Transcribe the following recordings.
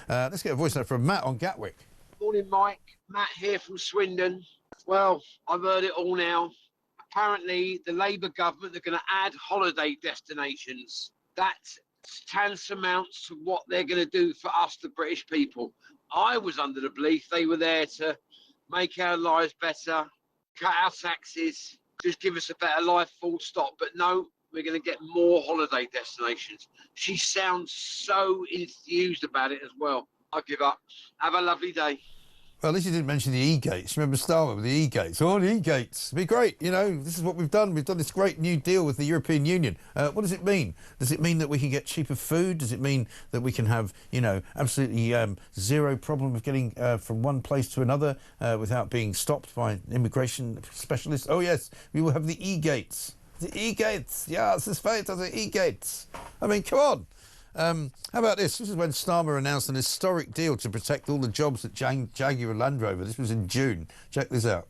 Let's get a voice note from Matt on Gatwick. Morning, Mike. Matt here from Swindon. Well, I've heard it all now. Apparently, the Labour government are going to add holiday destinations. That tantamounts to what they're going to do for us, the British people. I was under the belief they were there to make our lives better, cut our taxes, just give us a better life, full stop. But no, we're going to get more holiday destinations. She sounds so enthused about it as well. I give up. Have a lovely day. Well, at least you didn't mention the e-gates. Remember Starmer with the e-gates? Oh, the e-gates. It'd be great. You know, this is what we've done. We've done this great new deal with the European Union. What does it mean? Does it mean that we can get cheaper food? Does it mean that we can have, you know, absolutely zero problem of getting from one place to another without being stopped by immigration specialists? Oh, yes, we will have the e-gates. The e-gates. Yeah, this is fate of the e-gates. I mean, come on. How about this? This is when Starmer announced an historic deal to protect all the jobs at Jaguar Land Rover. This was in June. Check this out.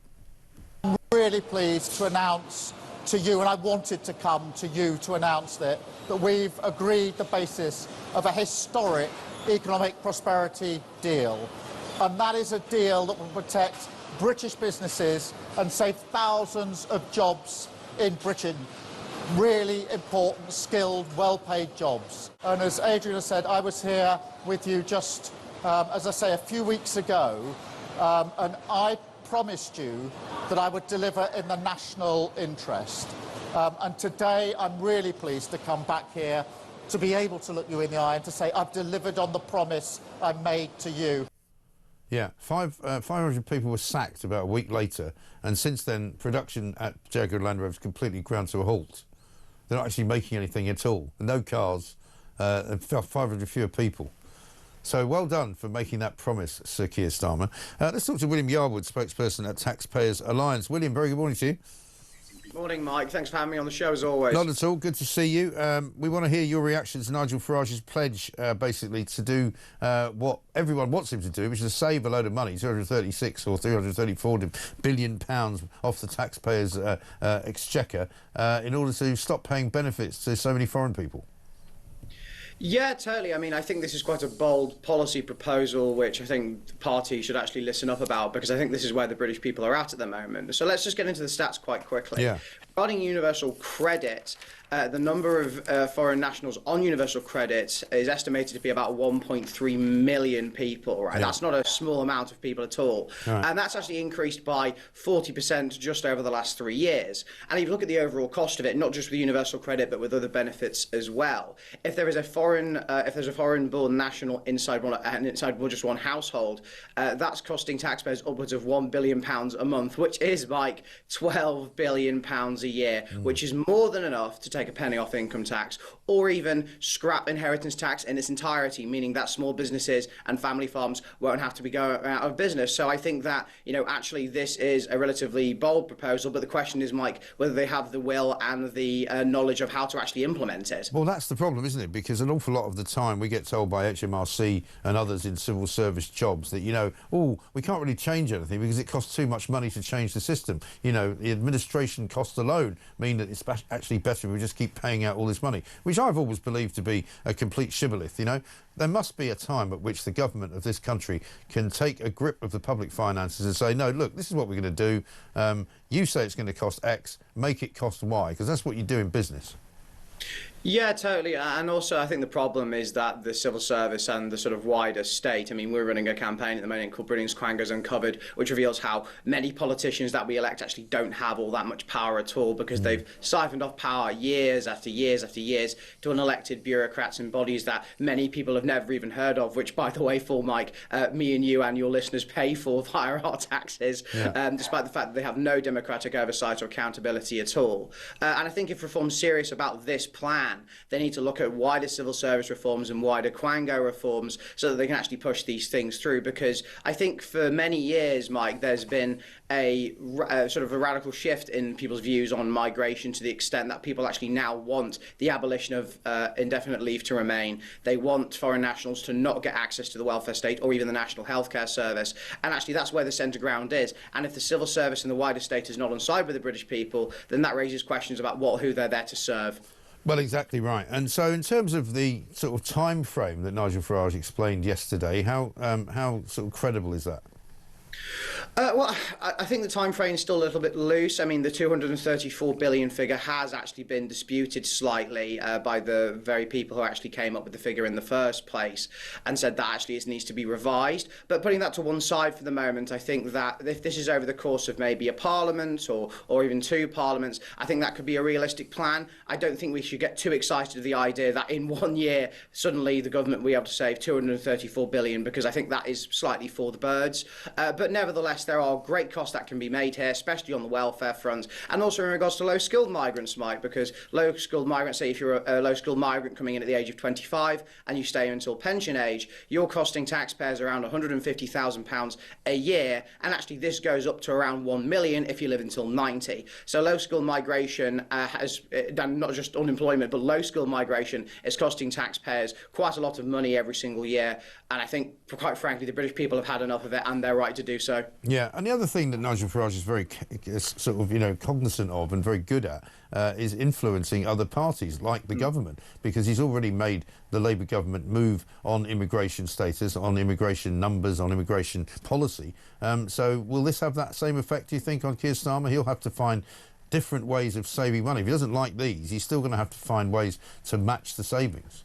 I'm really pleased to announce to you, and I wanted to come to you to announce that we've agreed the basis of a historic economic prosperity deal. And that is a deal that will protect British businesses and save thousands of jobs in Britain. Really important, skilled, well-paid jobs. And as Adrian has said, I was here with you just, as I say, a few weeks ago, and I promised you that I would deliver in the national interest. And today I'm really pleased to come back here to be able to look you in the eye and to say I've delivered on the promise I made to you. Yeah, 500 people were sacked about a week later, and since then production at Jaguar Land Rover has completely ground to a halt. They're not actually making anything at all. No cars, 500 fewer people. So well done for making that promise, Sir Keir Starmer. Let's talk to William Yarwood, spokesperson at Taxpayers Alliance. William, very good morning to you. Morning, Mike. Thanks for having me on the show, as always. Not at all. Good to see you. We want to hear your reaction to Nigel Farage's pledge, basically, to do what everyone wants him to do, which is to save a load of money, 236 or 334 billion pounds off the taxpayers' exchequer, in order to stop paying benefits to so many foreign people. Yeah, totally. I mean, I think this is quite a bold policy proposal, which I think the party should actually listen up about, because I think this is where the British people are at the moment. So let's just get into the stats quite quickly. Yeah. Regarding universal credit, the number of foreign nationals on universal credit is estimated to be about 1.3 million people, right? Yeah. That's not a small amount of people at all. Right. And that's actually increased by 40% just over the last 3 years. And if you look at the overall cost of it, not just with universal credit, but with other benefits as well, if there is a foreign-born national inside just one household, that's costing taxpayers upwards of £1 billion a month, which is like £12 billion a year, which is more than enough to take a penny off income tax, or even scrap inheritance tax in its entirety, meaning that small businesses and family farms won't have to be going out of business. So I think that, you know, actually this is a relatively bold proposal, but the question is, Mike, whether they have the will and the knowledge of how to actually implement it. Well, that's the problem, isn't it? Because an awful lot of the time we get told by HMRC and others in civil service jobs that, you know, oh, we can't really change anything because it costs too much money to change the system. You know, the administration costs alone mean that it's actually better if we just keep paying out all this money, which I've always believed to be a complete shibboleth. You know, there must be a time at which the government of this country can take a grip of the public finances and say, no, look, this is what we're going to do. You say it's going to cost X, make it cost Y, because that's what you do in business. Yeah, totally. And also, I think the problem is that the civil service and the sort of wider state, I mean, we're running a campaign at the moment called Britain's Quangos Uncovered, which reveals how many politicians that we elect actually don't have all that much power at all, because they've siphoned off power years after years after years to unelected bureaucrats and bodies that many people have never even heard of, which, by the way, for Mike, me and you and your listeners pay for via our taxes, despite the fact that they have no democratic oversight or accountability at all. And I think if Reform's serious about this plan, they need to look at wider civil service reforms and wider Quango reforms so that they can actually push these things through, because I think for many years, Mike, there's been a sort of a radical shift in people's views on migration, to the extent that people actually now want the abolition of indefinite leave to remain. They want foreign nationals to not get access to the welfare state or even the National Healthcare Service. And actually that's where the centre ground is. And if the civil service and the wider state is not on side with the British people, then that raises questions about who they're there to serve. Well, exactly right. And so in terms of the sort of time frame that Nigel Farage explained yesterday, how sort of credible is that? Well, I think the time frame is still a little bit loose. I mean, the 234 billion figure has actually been disputed slightly by the very people who actually came up with the figure in the first place and said that actually it needs to be revised. But putting that to one side for the moment, I think that if this is over the course of maybe a parliament or even two parliaments, I think that could be a realistic plan. I don't think we should get too excited with the idea that in 1 year, suddenly the government will be able to save 234 billion, because I think that is slightly for the birds. But nevertheless, there are great costs that can be made here, especially on the welfare front, and also in regards to low-skilled migrants, Mike, because low-skilled migrants, say if you're a low-skilled migrant coming in at the age of 25 and you stay until pension age, you're costing taxpayers around £150,000 a year, and actually this goes up to around 1 million if you live until 90. So low-skilled migration has, not just unemployment, but low-skilled migration is costing taxpayers quite a lot of money every single year, and I think, quite frankly, the British people have had enough of it, and they're right to do so. Yeah, and the other thing that Nigel Farage is very sort of, cognizant of and very good at is influencing other parties like the government, because he's already made the Labour government move on immigration status, on immigration numbers, on immigration policy. So will this have that same effect, do you think, on Keir Starmer? He'll have to find different ways of saving money. If he doesn't like these, he's still going to have to find ways to match the savings.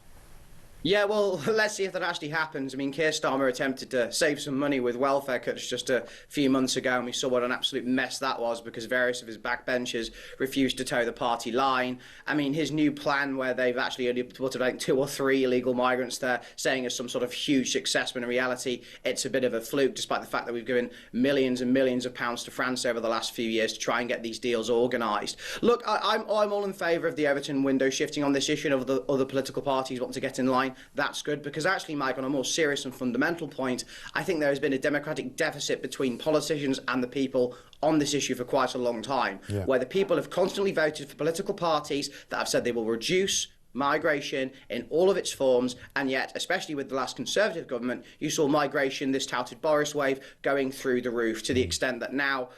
Yeah, well, let's see if that actually happens. I mean, Keir Starmer attempted to save some money with welfare cuts just a few months ago, and we saw what an absolute mess that was because various of his backbenchers refused to toe the party line. I mean, his new plan, where they've actually only put about 2 or 3 illegal migrants there, saying it's some sort of huge success, when in reality it's a bit of a fluke, despite the fact that we've given millions and millions of pounds to France over the last few years to try and get these deals organised. Look, I'm all in favour of the Everton window shifting on this issue, and of the other political parties want to get in line. That's good, because actually, Mike, on a more serious and fundamental point, I think there has been a democratic deficit between politicians and the people on this issue for quite a long time, where the people have constantly voted for political parties that have said they will reduce migration in all of its forms, and yet, especially with the last Conservative government, you saw migration, this touted Boris wave, going through the roof, to the extent that now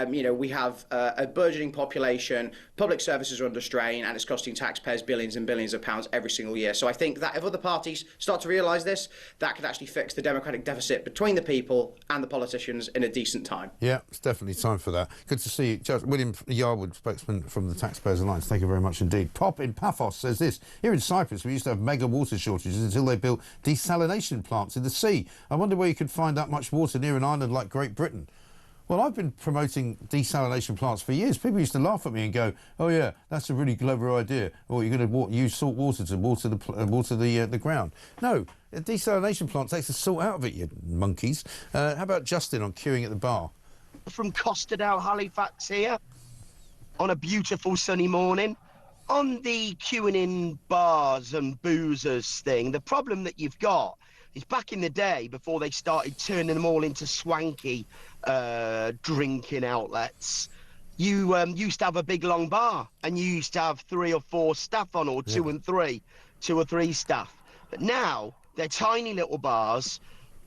we have a burgeoning population, public services are under strain, and it's costing taxpayers billions and billions of pounds every single year. So I think that if other parties start to realise this, that could actually fix the democratic deficit between the people and the politicians in a decent time. Yeah, it's definitely time for that. Good to see you. Judge William Yarwood, spokesman from the Taxpayers Alliance. Thank you very much indeed. Pop in Paphos says this: here in Cyprus, we used to have mega water shortages until they built desalination plants in the sea. I wonder where you could find that much water near an island like Great Britain. Well, I've been promoting desalination plants for years. People used to laugh at me and go, "Oh yeah, that's a really clever idea. Or you're going to use salt water to water the ground." No, a desalination plant takes the salt out of it, you monkeys. How about Justin on queuing at the bar? From Costerdale, Halifax here, on a beautiful sunny morning. On the queuing in bars and boozers thing, the problem that you've got is back in the day, before they started turning them all into swanky drinking outlets, you used to have a big long bar, and you used to have 3 or 4 staff on, or 2 or 3 staff. But now they're tiny little bars,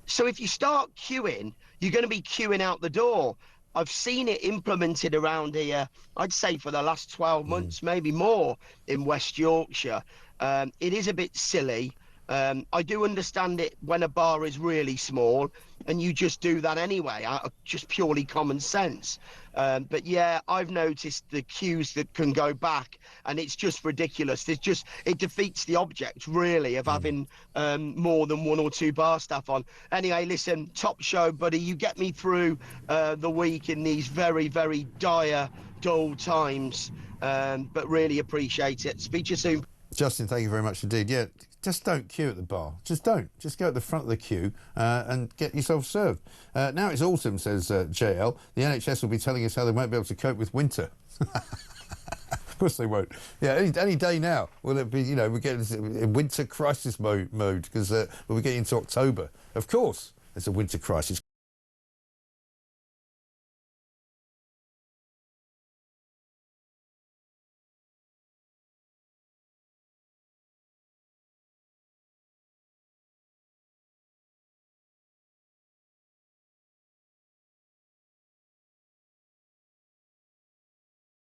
so if you start queuing, you're going to be queuing out the door. I've seen it implemented around here, I'd say for the last 12 months, maybe more, in West Yorkshire. It is a bit silly. I do understand it when a bar is really small and you just do that anyway, just purely common sense. But yeah, I've noticed the queues that can go back, and it's just ridiculous. It defeats the object, really, of having more than 1 or 2 bar staff on. Anyway, listen, top show, buddy. You get me through the week in these very, very dire, dull times, but really appreciate it. Speak to you soon. Justin, thank you very much indeed. Yeah, just don't queue at the bar. Just don't. Just go at the front of the queue and get yourself served. Now it's autumn, says JL. The NHS will be telling us how they won't be able to cope with winter. Of course they won't. Yeah, any day now will it be, we're getting in winter crisis mode because we'll be getting into October. Of course, it's a winter crisis.